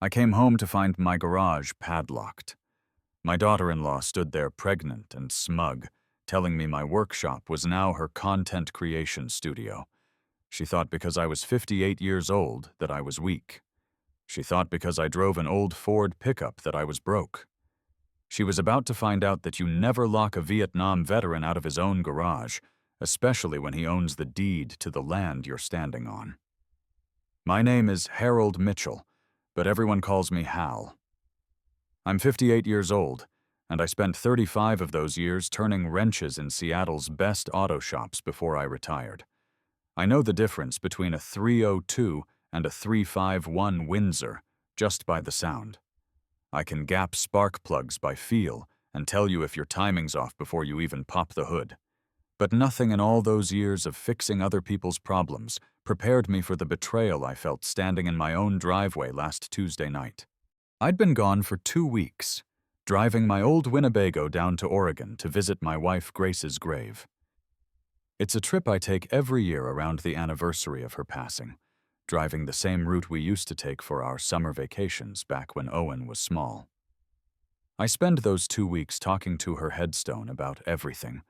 I came home to find my garage padlocked. My daughter-in-law stood there pregnant and smug, telling me my workshop was now her content creation studio. She thought because I was 58 years old that I was weak. She thought because I drove an old Ford pickup that I was broke. She was about to find out that you never lock a Vietnam veteran out of his own garage, especially when he owns the deed to the land you're standing on. My name is Harold Mitchell, but everyone calls me Hal. I'm 58 years old, and I spent 35 of those years turning wrenches in Seattle's best auto shops before I retired. I know the difference between a 302 and a 351 Windsor just by the sound. I can gap spark plugs by feel and tell you if your timing's off before you even pop the hood. But nothing in all those years of fixing other people's problems prepared me for the betrayal I felt standing in my own driveway last Tuesday night. I'd been gone for 2 weeks, driving my old Winnebago down to Oregon to visit my wife Grace's grave. It's a trip I take every year around the anniversary of her passing, driving the same route we used to take for our summer vacations back when Owen was small. I spend those 2 weeks talking to her headstone about everything: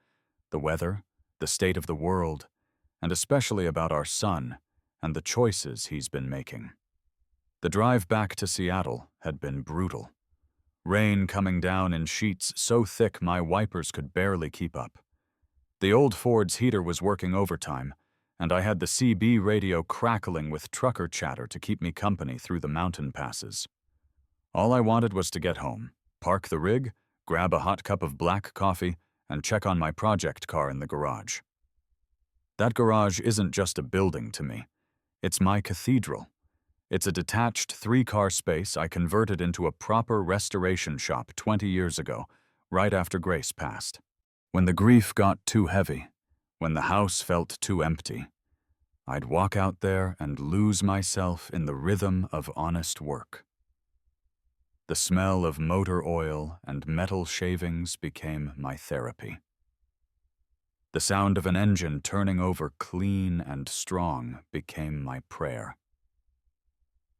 the weather, the state of the world, and especially about our son and the choices he's been making. The drive back to Seattle had been brutal. Rain coming down in sheets so thick my wipers could barely keep up. The old Ford's heater was working overtime, and I had the CB radio crackling with trucker chatter to keep me company through the mountain passes. All I wanted was to get home, park the rig, grab a hot cup of black coffee, and check on my project car in the garage. That garage isn't just a building to me. It's my cathedral. It's a detached 3-car space I converted into a proper restoration shop 20 years ago, right after Grace passed. When the grief got too heavy, when the house felt too empty, I'd walk out there and lose myself in the rhythm of honest work. The smell of motor oil and metal shavings became my therapy. The sound of an engine turning over clean and strong became my prayer.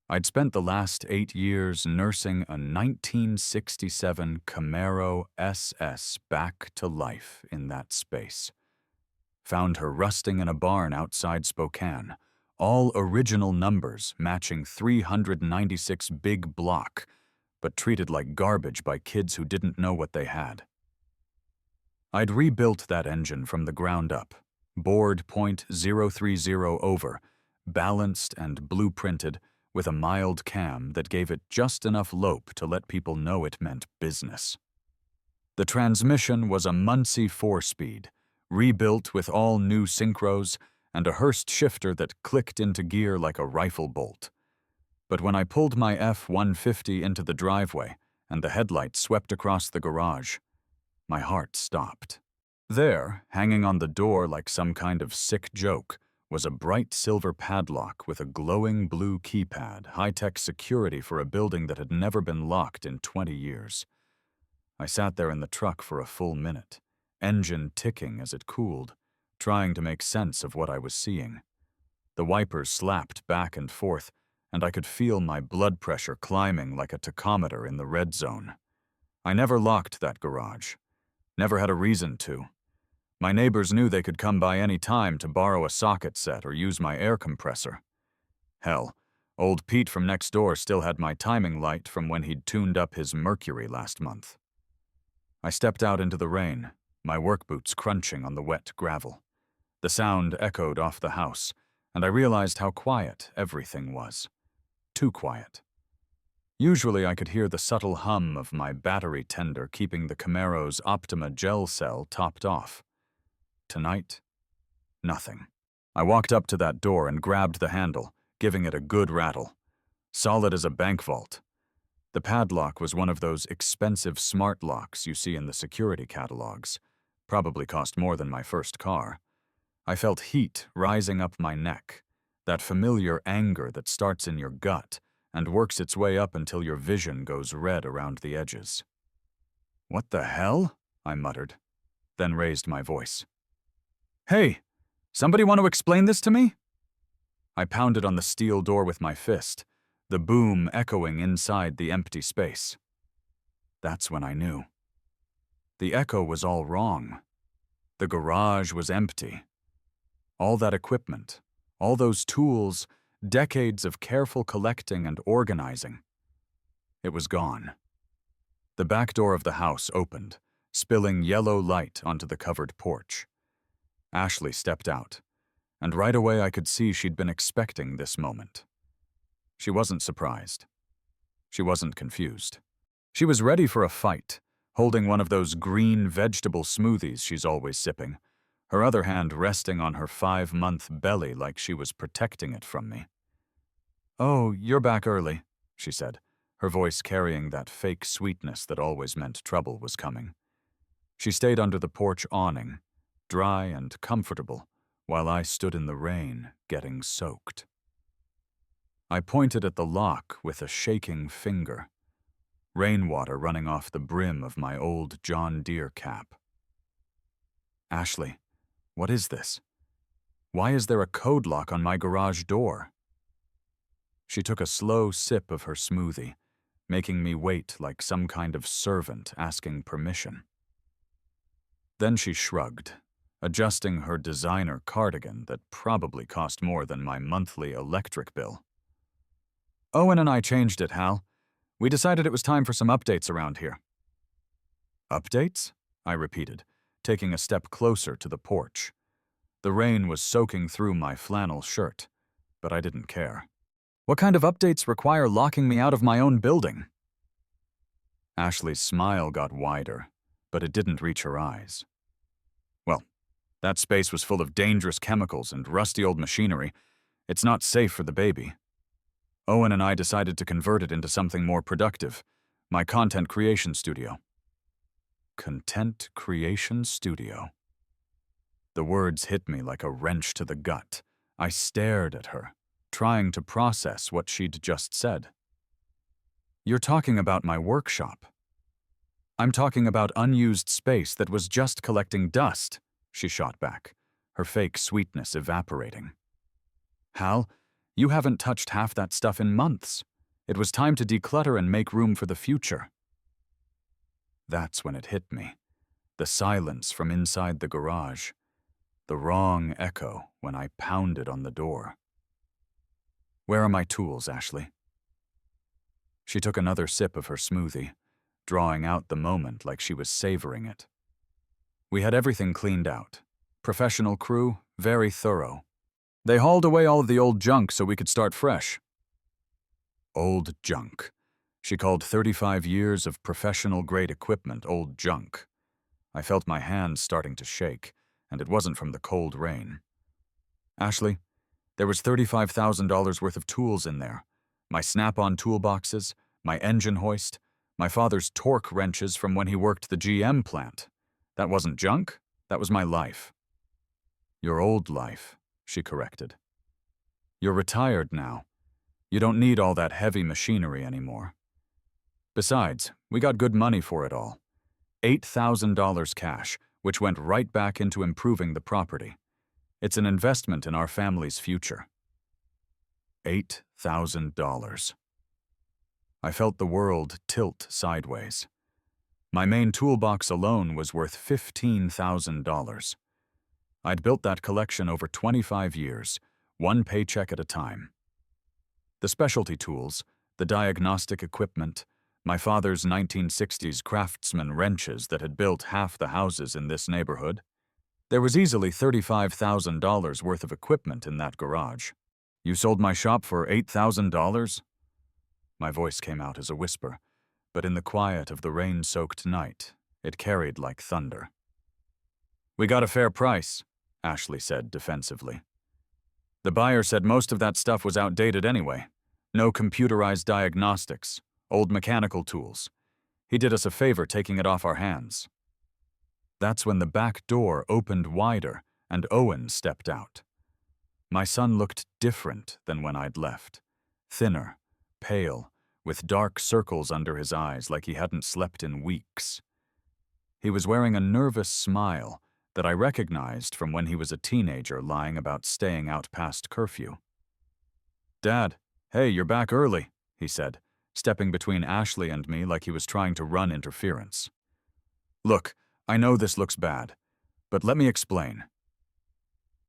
I'd spent the last 8 years nursing a 1967 Camaro SS back to life in that space. Found her rusting in a barn outside Spokane, all original numbers matching 396 big block, but treated like garbage by kids who didn't know what they had. I'd rebuilt that engine from the ground up, bored .030 over, balanced and blueprinted, with a mild cam that gave it just enough lope to let people know it meant business. The transmission was a Muncie 4-speed, rebuilt with all new synchros and a Hurst shifter that clicked into gear like a rifle bolt. But when I pulled my F-150 into the driveway and the headlights swept across the garage, my heart stopped. There, hanging on the door like some kind of sick joke, was a bright silver padlock with a glowing blue keypad, high-tech security for a building that had never been locked in 20 years. I sat there in the truck for a full minute, engine ticking as it cooled, trying to make sense of what I was seeing. The wipers slapped back and forth, and I could feel my blood pressure climbing like a tachometer in the red zone. I never locked that garage. Never had a reason to. My neighbors knew they could come by any time to borrow a socket set or use my air compressor. Hell, old Pete from next door still had my timing light from when he'd tuned up his Mercury last month. I stepped out into the rain, my work boots crunching on the wet gravel. The sound echoed off the house, and I realized how quiet everything was. Too quiet. Usually I could hear the subtle hum of my battery tender keeping the Camaro's Optima gel cell topped off. Tonight, nothing. I walked up to that door and grabbed the handle, giving it a good rattle. Solid as a bank vault. The padlock was one of those expensive smart locks you see in the security catalogs. Probably cost more than my first car. I felt heat rising up my neck, that familiar anger that starts in your gut and works its way up until your vision goes red around the edges. "What the hell?" I muttered, then raised my voice. "Hey, somebody want to explain this to me?" I pounded on the steel door with my fist, the boom echoing inside the empty space. That's when I knew. The echo was all wrong. The garage was empty. All that equipment, all those tools, decades of careful collecting and organizing. It was gone. The back door of the house opened, spilling yellow light onto the covered porch. Ashley stepped out, and right away I could see she'd been expecting this moment. She wasn't surprised. She wasn't confused. She was ready for a fight, holding one of those green vegetable smoothies she's always sipping, her other hand resting on her 5-month belly like she was protecting it from me. "Oh, you're back early," she said, her voice carrying that fake sweetness that always meant trouble was coming. She stayed under the porch awning, dry and comfortable, while I stood in the rain, getting soaked. I pointed at the lock with a shaking finger, rainwater running off the brim of my old John Deere cap. "Ashley, what is this? Why is there a code lock on my garage door?" She took a slow sip of her smoothie, making me wait like some kind of servant asking permission. Then she shrugged, adjusting her designer cardigan that probably cost more than my monthly electric bill. "Owen and I changed it, Hal. We decided it was time for some updates around here." "Updates?" I repeated, taking a step closer to the porch. The rain was soaking through my flannel shirt, but I didn't care. "What kind of updates require locking me out of my own building?" Ashley's smile got wider, but it didn't reach her eyes. "Well, that space was full of dangerous chemicals and rusty old machinery. It's not safe for the baby. Owen and I decided to convert it into something more productive, my content creation studio." Content creation studio. The words hit me like a wrench to the gut. I stared at her, trying to process what she'd just said. "You're talking about my workshop." "I'm talking about unused space that was just collecting dust," she shot back, her fake sweetness evaporating. "Hal, you haven't touched half that stuff in months. It was time to declutter and make room for the future." That's when it hit me. The silence from inside the garage. The wrong echo when I pounded on the door. "Where are my tools, Ashley?" She took another sip of her smoothie, drawing out the moment like she was savoring it. We had everything cleaned out. Professional crew, very thorough. They hauled away all of the old junk so we could start fresh. Old junk. She called 35 years of professional-grade equipment old junk. I felt my hands starting to shake, and it wasn't from the cold rain. "Ashley, there was $35,000 worth of tools in there. My snap-on toolboxes, my engine hoist, my father's torque wrenches from when he worked the GM plant. That wasn't junk, that was my life." "Your old life," she corrected. "You're retired now. You don't need all that heavy machinery anymore. Besides, we got good money for it all. $8,000 cash, which went right back into improving the property. It's an investment in our family's future." $8,000. I felt the world tilt sideways. My main toolbox alone was worth $15,000. I'd built that collection over 25 years, one paycheck at a time. The specialty tools, the diagnostic equipment, my father's 1960s Craftsman wrenches that had built half the houses in this neighborhood. There was easily $35,000 worth of equipment in that garage. "You sold my shop for $8,000? My voice came out as a whisper, but in the quiet of the rain-soaked night, it carried like thunder. "We got a fair price," Ashley said defensively. "The buyer said most of that stuff was outdated anyway. No computerized diagnostics, old mechanical tools. He did us a favor taking it off our hands." That's when the back door opened wider and Owen stepped out. My son looked different than when I'd left. Thinner, pale, with dark circles under his eyes like he hadn't slept in weeks. He was wearing a nervous smile that I recognized from when he was a teenager lying about staying out past curfew. "Dad, hey, you're back early," he said, stepping between Ashley and me like he was trying to run interference. Look, I know this looks bad, but let me explain.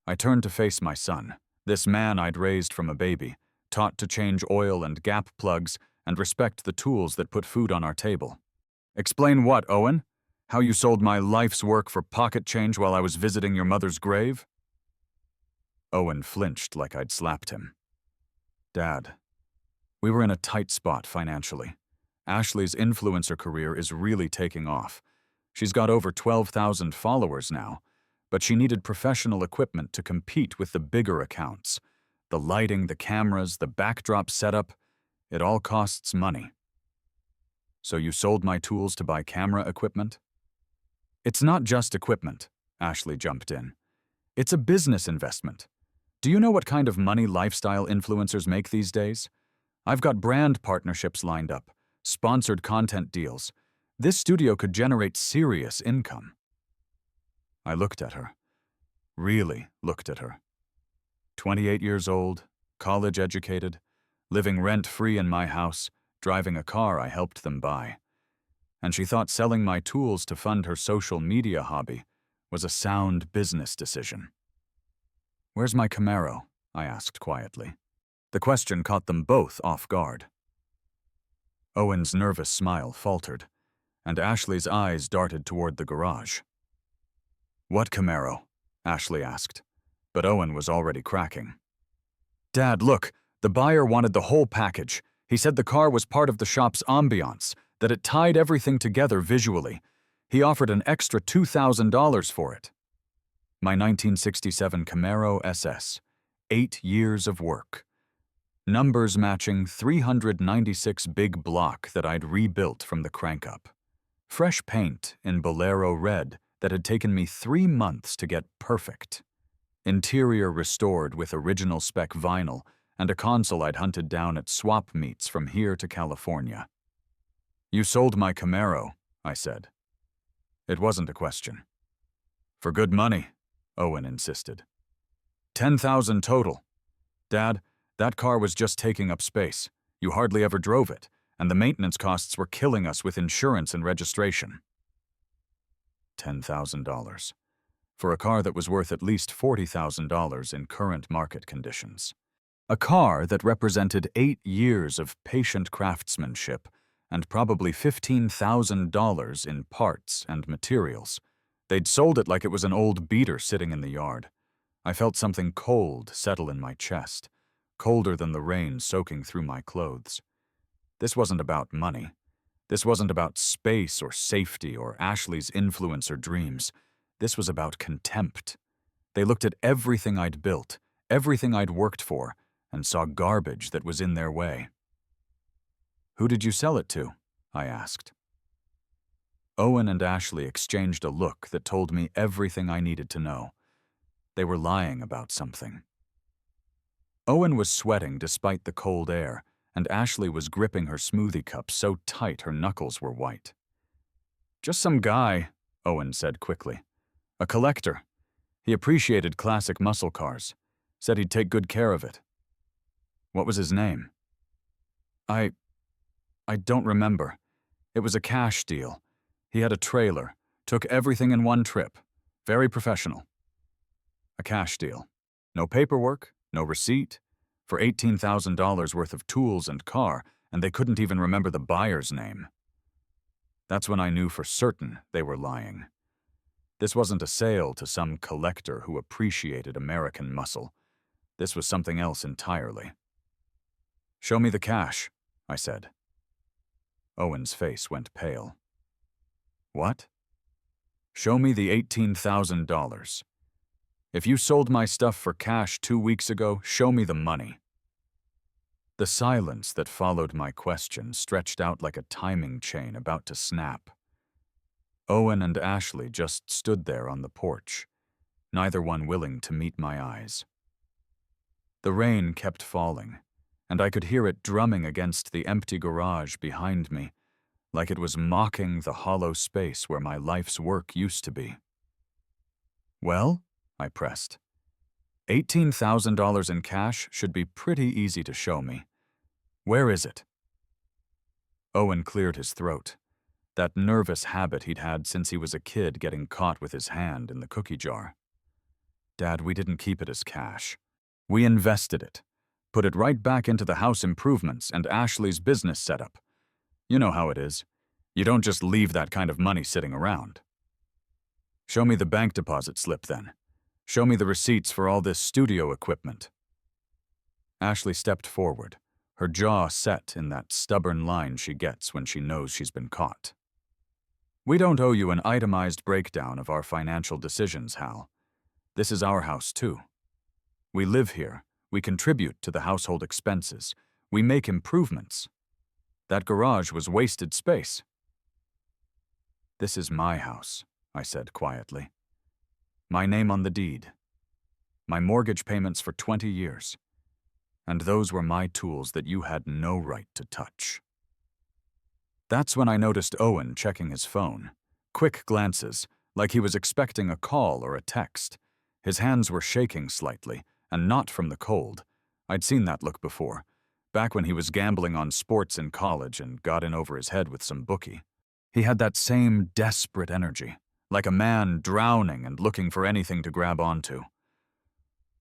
I turned to face my son, this man I'd raised from a baby, taught to change oil and gap plugs and respect the tools that put food on our table. Explain what, Owen? How you sold my life's work for pocket change while I was visiting your mother's grave? Owen flinched like I'd slapped him. Dad, we were in a tight spot financially. Ashley's influencer career is really taking off. She's got over 12,000 followers now, but she needed professional equipment to compete with the bigger accounts. The lighting, the cameras, the backdrop setup, it all costs money. So you sold my tools to buy camera equipment? It's not just equipment, Ashley jumped in. It's a business investment. Do you know what kind of money lifestyle influencers make these days? I've got brand partnerships lined up, sponsored content deals. This studio could generate serious income. I looked at her. Really looked at her. 28 years old, college educated, living rent-free in my house, driving a car I helped them buy. And she thought selling my tools to fund her social media hobby was a sound business decision. Where's my Camaro? I asked quietly. The question caught them both off guard. Owen's nervous smile faltered, and Ashley's eyes darted toward the garage. What Camaro? Ashley asked, but Owen was already cracking. Dad, look, the buyer wanted the whole package. He said the car was part of the shop's ambiance, that it tied everything together visually. He offered an extra $2,000 for it. My 1967 Camaro SS, 8 years of work. Numbers matching 396 big block that I'd rebuilt from the crank-up. Fresh paint in Bolero red that had taken me 3 months to get perfect. Interior restored with original spec vinyl and a console I'd hunted down at swap meets from here to California. You sold my Camaro, I said. It wasn't a question. For good money, Owen insisted. 10,000 total. Dad, that car was just taking up space. You hardly ever drove it, and the maintenance costs were killing us with insurance and registration. $10,000. For a car that was worth at least $40,000 in current market conditions. A car that represented 8 years of patient craftsmanship and probably $15,000 in parts and materials. They'd sold it like it was an old beater sitting in the yard. I felt something cold settle in my chest, colder than the rain soaking through my clothes. This wasn't about money. This wasn't about space or safety or Ashley's influencer dreams. This was about contempt. They looked at everything I'd built, everything I'd worked for, and saw garbage that was in their way. Who did you sell it to? I asked. Owen and Ashley exchanged a look that told me everything I needed to know. They were lying about something. Owen was sweating despite the cold air, and Ashley was gripping her smoothie cup so tight her knuckles were white. Just some guy, Owen said quickly. A collector. He appreciated classic muscle cars. Said he'd take good care of it. What was his name? I don't remember. It was a cash deal. He had a trailer, took everything in one trip. Very professional. A cash deal. No paperwork, no receipt. For $18,000 worth of tools and car, and they couldn't even remember the buyer's name. That's when I knew for certain they were lying. This wasn't a sale to some collector who appreciated American muscle. This was something else entirely. Show me the cash, I said. Owen's face went pale. What? Show me the $18,000. If you sold my stuff for cash 2 weeks ago, show me the money. The silence that followed my question stretched out like a timing chain about to snap. Owen and Ashley just stood there on the porch, neither one willing to meet my eyes. The rain kept falling, and I could hear it drumming against the empty garage behind me, like it was mocking the hollow space where my life's work used to be. Well? I pressed. $18,000 in cash should be pretty easy to show me. Where is it? Owen cleared his throat. That nervous habit he'd had since he was a kid, getting caught with his hand in the cookie jar. Dad, we didn't keep it as cash. We invested it. Put it right back into the house improvements and Ashley's business setup. You know how it is. You don't just leave that kind of money sitting around. Show me the bank deposit slip then. Show me the receipts for all this studio equipment. Ashley stepped forward, her jaw set in that stubborn line she gets when she knows she's been caught. We don't owe you an itemized breakdown of our financial decisions, Hal. This is our house, too. We live here. We contribute to the household expenses. We make improvements. That garage was wasted space. This is my house, I said quietly. My name on the deed. My mortgage payments for 20 years. And those were my tools that you had no right to touch. That's when I noticed Owen checking his phone. Quick glances, like he was expecting a call or a text. His hands were shaking slightly, and not from the cold. I'd seen that look before, back when he was gambling on sports in college and got in over his head with some bookie. He had that same desperate energy, like a man drowning and looking for anything to grab onto.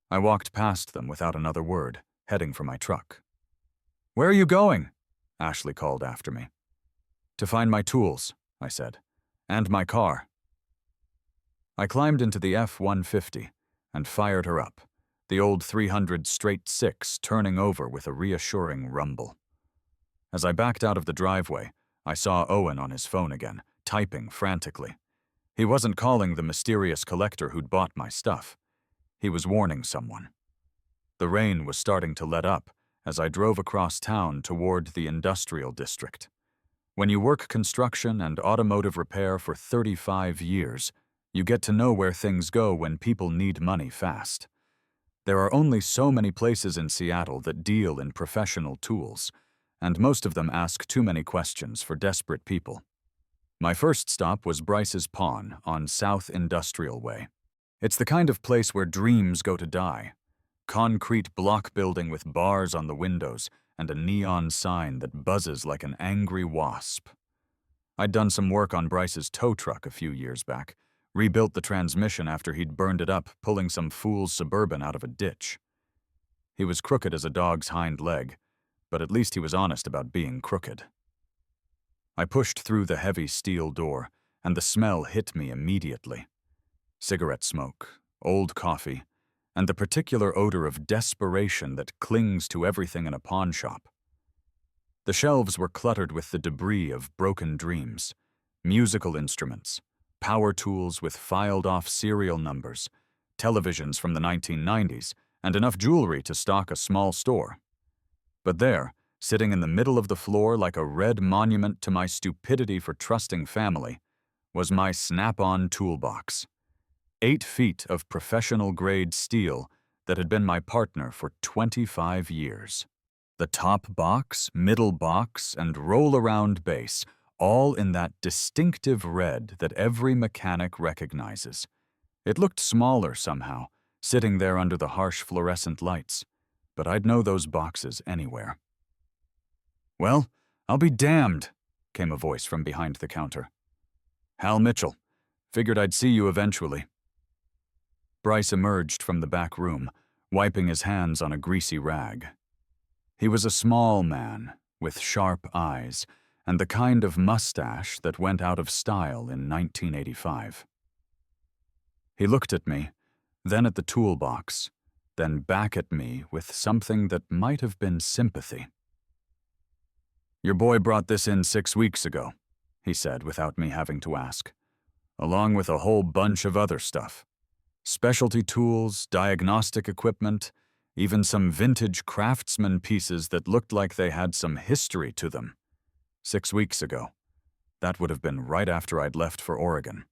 I walked past them without another word, heading for my truck. "Where are you going?" Ashley called after me. "To find my tools," I said, "and my car." I climbed into the F-150 and fired her up, the old 300 straight six turning over with a reassuring rumble. As I backed out of the driveway, I saw Owen on his phone again, typing frantically. He wasn't calling the mysterious collector who'd bought my stuff. He was warning someone. The rain was starting to let up as I drove across town toward the industrial district. When you work construction and automotive repair for 35 years, you get to know where things go when people need money fast. There are only so many places in Seattle that deal in professional tools, and most of them ask too many questions for desperate people. My first stop was Bryce's Pawn on South Industrial Way. It's the kind of place where dreams go to die. Concrete block building with bars on the windows and a neon sign that buzzes like an angry wasp. I'd done some work on Bryce's tow truck a few years back, rebuilt the transmission after he'd burned it up pulling some fool's Suburban out of a ditch. He was crooked as a dog's hind leg, but at least he was honest about being crooked. I pushed through the heavy steel door, and the smell hit me immediately. Cigarette smoke, old coffee, and the particular odor of desperation that clings to everything in a pawn shop. The shelves were cluttered with the debris of broken dreams, musical instruments, power tools with filed-off serial numbers, televisions from the 1990s, and enough jewelry to stock a small store. But there, sitting in the middle of the floor like a red monument to my stupidity for trusting family, was my snap-on toolbox. 8 feet of professional-grade steel that had been my partner for 25 years. The top box, middle box, and roll-around base, all in that distinctive red that every mechanic recognizes. It looked smaller somehow, sitting there under the harsh fluorescent lights, but I'd know those boxes anywhere. "Well, I'll be damned," came a voice from behind the counter. "Hal Mitchell. Figured I'd see you eventually." Bryce emerged from the back room, wiping his hands on a greasy rag. He was a small man, with sharp eyes, and the kind of mustache that went out of style in 1985. He looked at me, then at the toolbox, then back at me with something that might have been sympathy. "Your boy brought this in 6 weeks ago," he said without me having to ask, "along with a whole bunch of other stuff. Specialty tools, diagnostic equipment, even some vintage craftsman pieces that looked like they had some history to them. 6 weeks ago. That would have been right after I'd left for Oregon.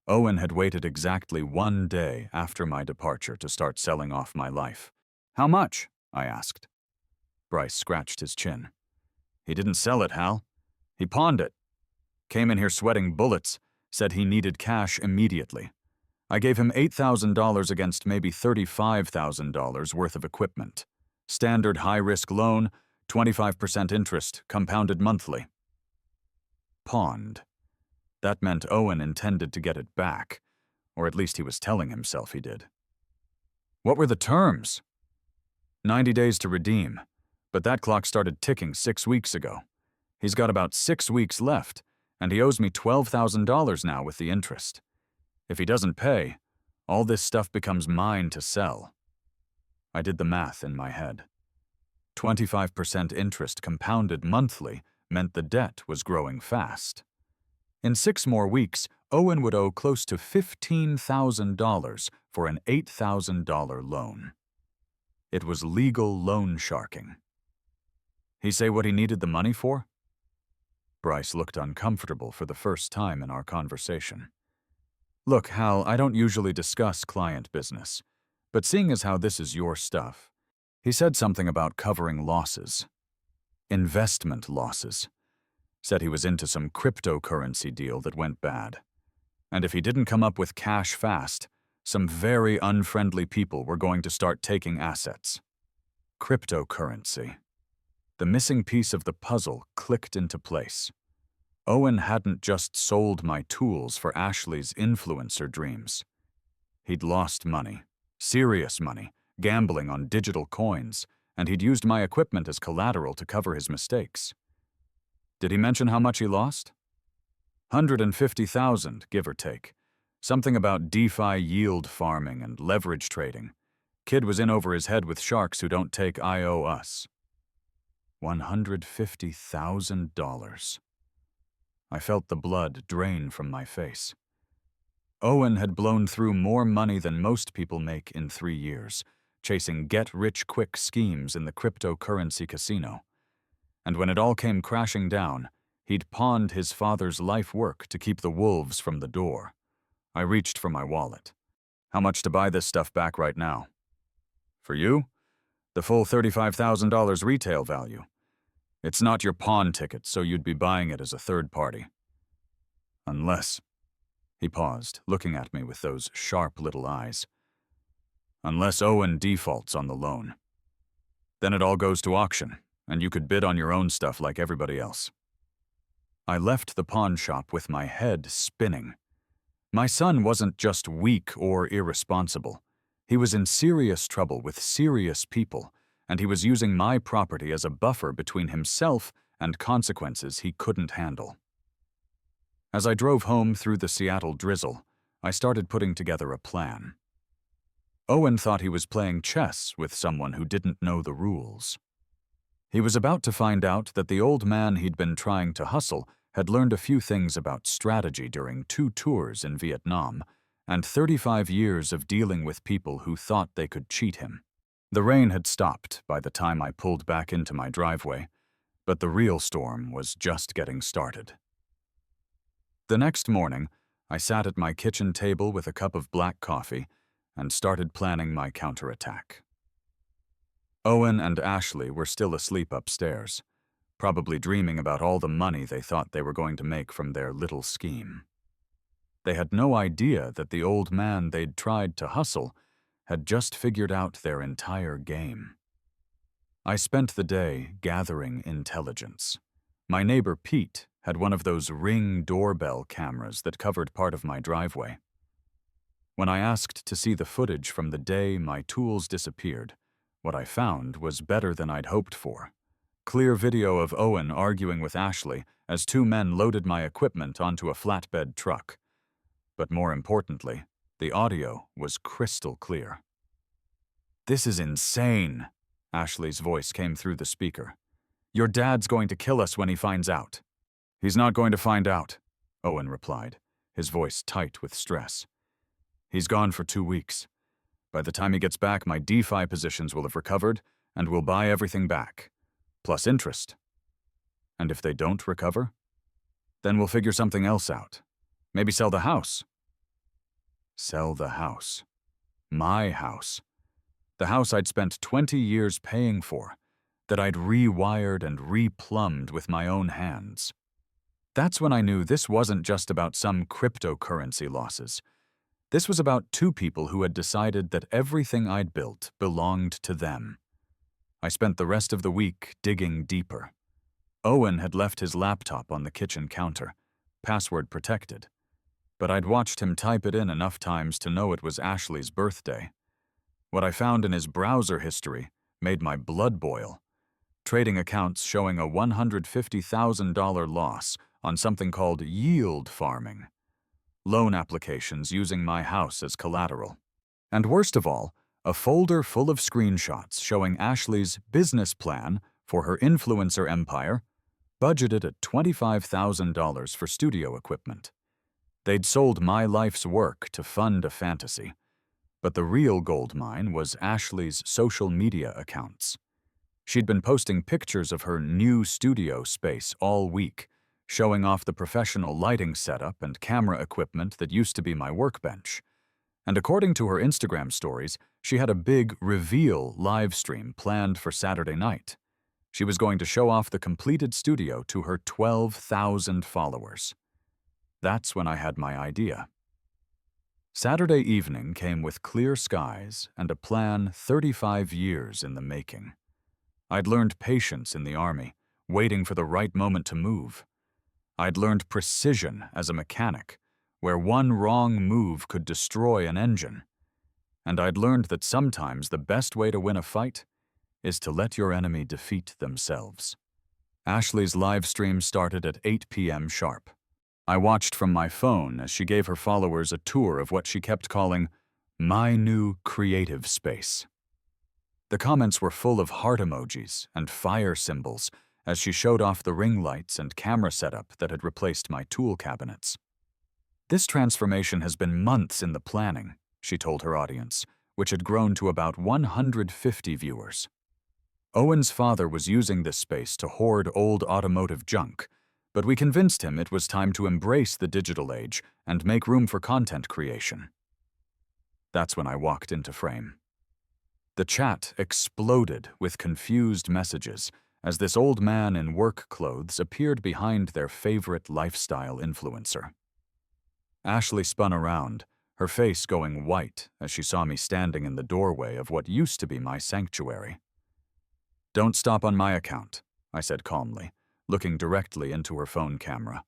Owen had waited exactly 1 day after my departure to start selling off my life. "How much?" I asked. Bryce scratched his chin. "He didn't sell it, Hal. He pawned it. Came in here sweating bullets, said he needed cash immediately. I gave him $8,000 against maybe $35,000 worth of equipment. Standard high-risk loan, 25% interest, compounded monthly. pawned. That meant Owen intended to get it back, or at least he was telling himself he did. What were the terms? 90 days to redeem, but that clock started ticking 6 weeks ago. He's got about 6 weeks left, and he owes me $12,000 now with the interest. If he doesn't pay, all this stuff becomes mine to sell. I did the math in my head. 25% interest compounded monthly meant the debt was growing fast. In 6 more weeks, Owen would owe close to $15,000 for an $8,000 loan. It was legal loan sharking. He say what he needed the money for? Bryce looked uncomfortable for the first time in our conversation. Look, Hal, I don't usually discuss client business, but seeing as how this is your stuff, he said something about covering losses. Investment losses. Said he was into some cryptocurrency deal that went bad. And if he didn't come up with cash fast, some very unfriendly people were going to start taking assets. Cryptocurrency. The missing piece of the puzzle clicked into place. Owen hadn't just sold my tools for Ashley's influencer dreams. He'd lost money, serious money, gambling on digital coins, and he'd used my equipment as collateral to cover his mistakes. Did he mention how much he lost? $150,000, give or take. Something about DeFi yield farming and leverage trading. Kid was in over his head with sharks who don't take IO us. $150,000. I felt the blood drain from my face. Owen had blown through more money than most people make in 3 years, chasing get-rich-quick schemes in the cryptocurrency casino. And when it all came crashing down, he'd pawned his father's life work to keep the wolves from the door. I reached for my wallet. How much to buy this stuff back right now? For you? The full $35,000 retail value. It's not your pawn ticket, so you'd be buying it as a third party. Unless... He paused, looking at me with those sharp little eyes. Unless Owen defaults on the loan. Then it all goes to auction, and you could bid on your own stuff like everybody else. I left the pawn shop with my head spinning. My son wasn't just weak or irresponsible. He was in serious trouble with serious people, and he was using my property as a buffer between himself and consequences he couldn't handle. As I drove home through the Seattle drizzle, I started putting together a plan. Owen thought he was playing chess with someone who didn't know the rules. He was about to find out that the old man he'd been trying to hustle had learned a few things about strategy during 2 tours in Vietnam and 35 years of dealing with people who thought they could cheat him. The rain had stopped by the time I pulled back into my driveway, but the real storm was just getting started. The next morning, I sat at my kitchen table with a cup of black coffee and started planning my counterattack. Owen and Ashley were still asleep upstairs, probably dreaming about all the money they thought they were going to make from their little scheme. They had no idea that the old man they'd tried to hustle had just figured out their entire game. I spent the day gathering intelligence. My neighbor Pete had one of those Ring doorbell cameras that covered part of my driveway. When I asked to see the footage from the day my tools disappeared, what I found was better than I'd hoped for. Clear video of Owen arguing with Ashley as 2 men loaded my equipment onto a flatbed truck. But more importantly, the audio was crystal clear. "This is insane," Ashley's voice came through the speaker. "Your dad's going to kill us when he finds out." "He's not going to find out," Owen replied, his voice tight with stress. "He's gone for 2 weeks. By the time he gets back, my DeFi positions will have recovered, and we'll buy everything back, plus interest. And if they don't recover, then we'll figure something else out. Maybe sell the house." Sell the house. My house. The house I'd spent 20 years paying for, that I'd rewired and replumbed with my own hands. That's when I knew this wasn't just about some cryptocurrency losses. This was about 2 people who had decided that everything I'd built belonged to them. I spent the rest of the week digging deeper. Owen had left his laptop on the kitchen counter, password protected, but I'd watched him type it in enough times to know it was Ashley's birthday. What I found in his browser history made my blood boil. Trading accounts showing a $150,000 loss on something called yield farming. Loan applications using my house as collateral. And worst of all, a folder full of screenshots showing Ashley's business plan for her influencer empire, budgeted at $25,000 for studio equipment. They'd sold my life's work to fund a fantasy. But the real gold mine was Ashley's social media accounts. She'd been posting pictures of her new studio space all week, showing off the professional lighting setup and camera equipment that used to be my workbench. And according to her Instagram stories, she had a big reveal live stream planned for Saturday night. She was going to show off the completed studio to her 12,000 followers. That's when I had my idea. Saturday evening came with clear skies and a plan 35 years in the making. I'd learned patience in the Army, waiting for the right moment to move. I'd learned precision as a mechanic, where one wrong move could destroy an engine. And I'd learned that sometimes the best way to win a fight is to let your enemy defeat themselves. Ashley's live stream started at 8 p.m. sharp. I watched from my phone as she gave her followers a tour of what she kept calling my new creative space. The comments were full of heart emojis and fire symbols as she showed off the ring lights and camera setup that had replaced my tool cabinets. This transformation has been months in the planning, she told her audience, which had grown to about 150 viewers. Owen's father was using this space to hoard old automotive junk, but we convinced him it was time to embrace the digital age and make room for content creation. That's when I walked into frame. The chat exploded with confused messages as this old man in work clothes appeared behind their favorite lifestyle influencer. Ashley spun around, her face going white as she saw me standing in the doorway of what used to be my sanctuary. "Don't stop on my account," I said calmly, looking directly into her phone camera.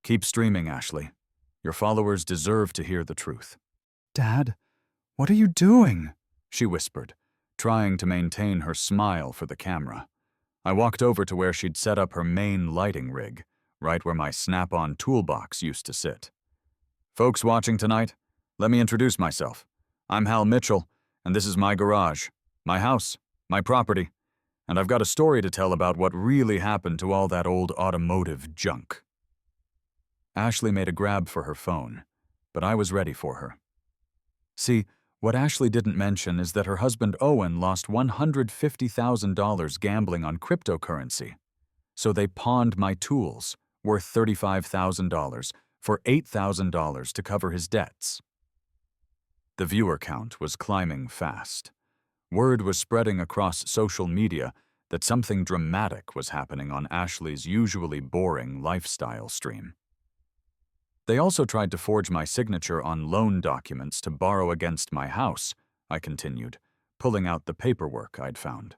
"Keep streaming, Ashley. Your followers deserve to hear the truth." "Dad, what are you doing?" she whispered, trying to maintain her smile for the camera. I walked over to where she'd set up her main lighting rig, right where my snap-on toolbox used to sit. "Folks watching tonight, let me introduce myself. I'm Hal Mitchell, and this is my garage, my house, my property, and I've got a story to tell about what really happened to all that old automotive junk." Ashley made a grab for her phone, but I was ready for her. See, what Ashley didn't mention is that her husband Owen lost $150,000 gambling on cryptocurrency. So they pawned my tools, worth $35,000, for $8,000 to cover his debts. The viewer count was climbing fast. Word was spreading across social media that something dramatic was happening on Ashley's usually boring lifestyle stream. They also tried to forge my signature on loan documents to borrow against my house, I continued, pulling out the paperwork I'd found.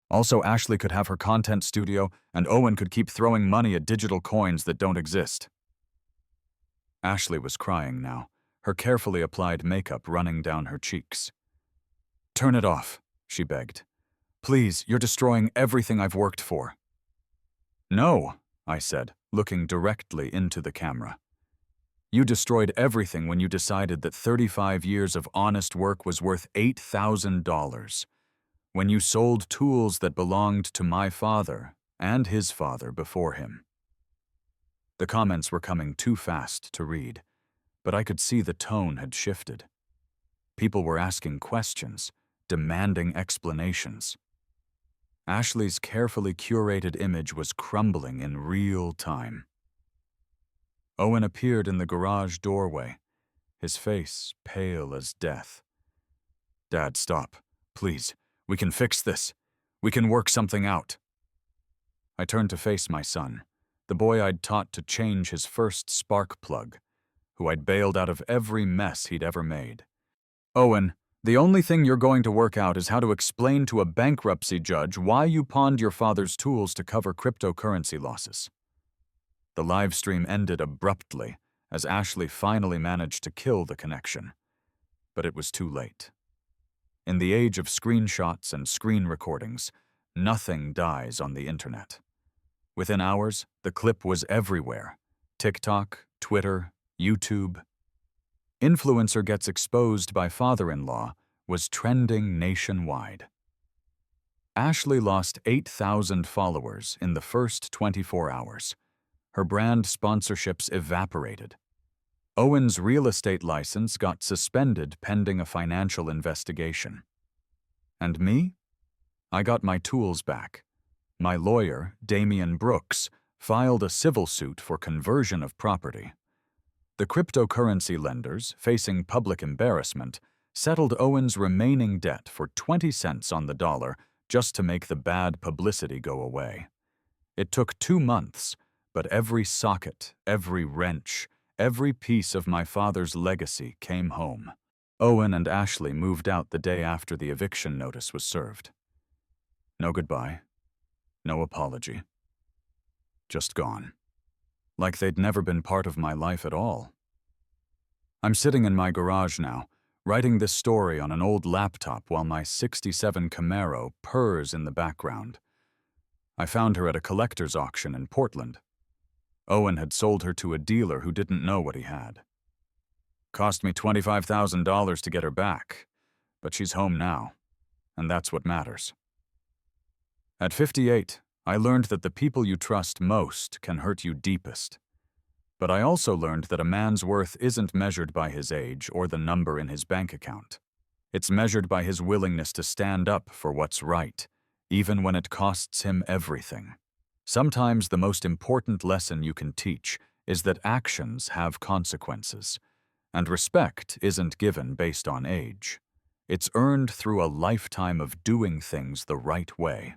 Also, Ashley could have her content studio, and Owen could keep throwing money at digital coins that don't exist. Ashley was crying now, her carefully applied makeup running down her cheeks. "Turn it off," she begged. "Please, you're destroying everything I've worked for." "No," I said, looking directly into the camera. "You destroyed everything when you decided that 35 years of honest work was worth $8,000. When you sold tools that belonged to my father and his father before him." The comments were coming too fast to read, but I could see the tone had shifted. People were asking questions, demanding explanations. Ashley's carefully curated image was crumbling in real time. Owen appeared in the garage doorway, his face pale as death. "Dad, stop. Please. We can fix this. We can work something out." I turned to face my son, the boy I'd taught to change his first spark plug, who I'd bailed out of every mess he'd ever made. "Owen, The only thing you're going to work out is how to explain to a bankruptcy judge why you pawned your father's tools to cover cryptocurrency losses. The live stream ended abruptly as Ashley finally managed to kill the connection. But it was too late. In the age of screenshots and screen recordings, nothing dies on the internet. Within hours, the clip was everywhere. TikTok, Twitter, YouTube. Influencer gets exposed by father-in-law was trending nationwide. Ashley lost 8,000 followers in the first 24 hours. Her brand sponsorships evaporated. Owen's real estate license got suspended pending a financial investigation. And me? I got my tools back. My lawyer, Damian Brooks, filed a civil suit for conversion of property. The cryptocurrency lenders, facing public embarrassment, settled Owen's remaining debt for 20 cents on the dollar just to make the bad publicity go away. It took 2 months, but every socket, every wrench, every piece of my father's legacy came home. Owen and Ashley moved out the day after the eviction notice was served. No goodbye, no apology. Just gone. Like they'd never been part of my life at all. I'm sitting in my garage now, writing this story on an old laptop while my '67 Camaro purrs in the background. I found her at a collector's auction in Portland. Owen had sold her to a dealer who didn't know what he had. Cost me $25,000 to get her back, but she's home now, and that's what matters. At 58, I learned that the people you trust most can hurt you deepest. But I also learned that a man's worth isn't measured by his age or the number in his bank account. It's measured by his willingness to stand up for what's right, even when it costs him everything. Sometimes the most important lesson you can teach is that actions have consequences, and respect isn't given based on age. It's earned through a lifetime of doing things the right way.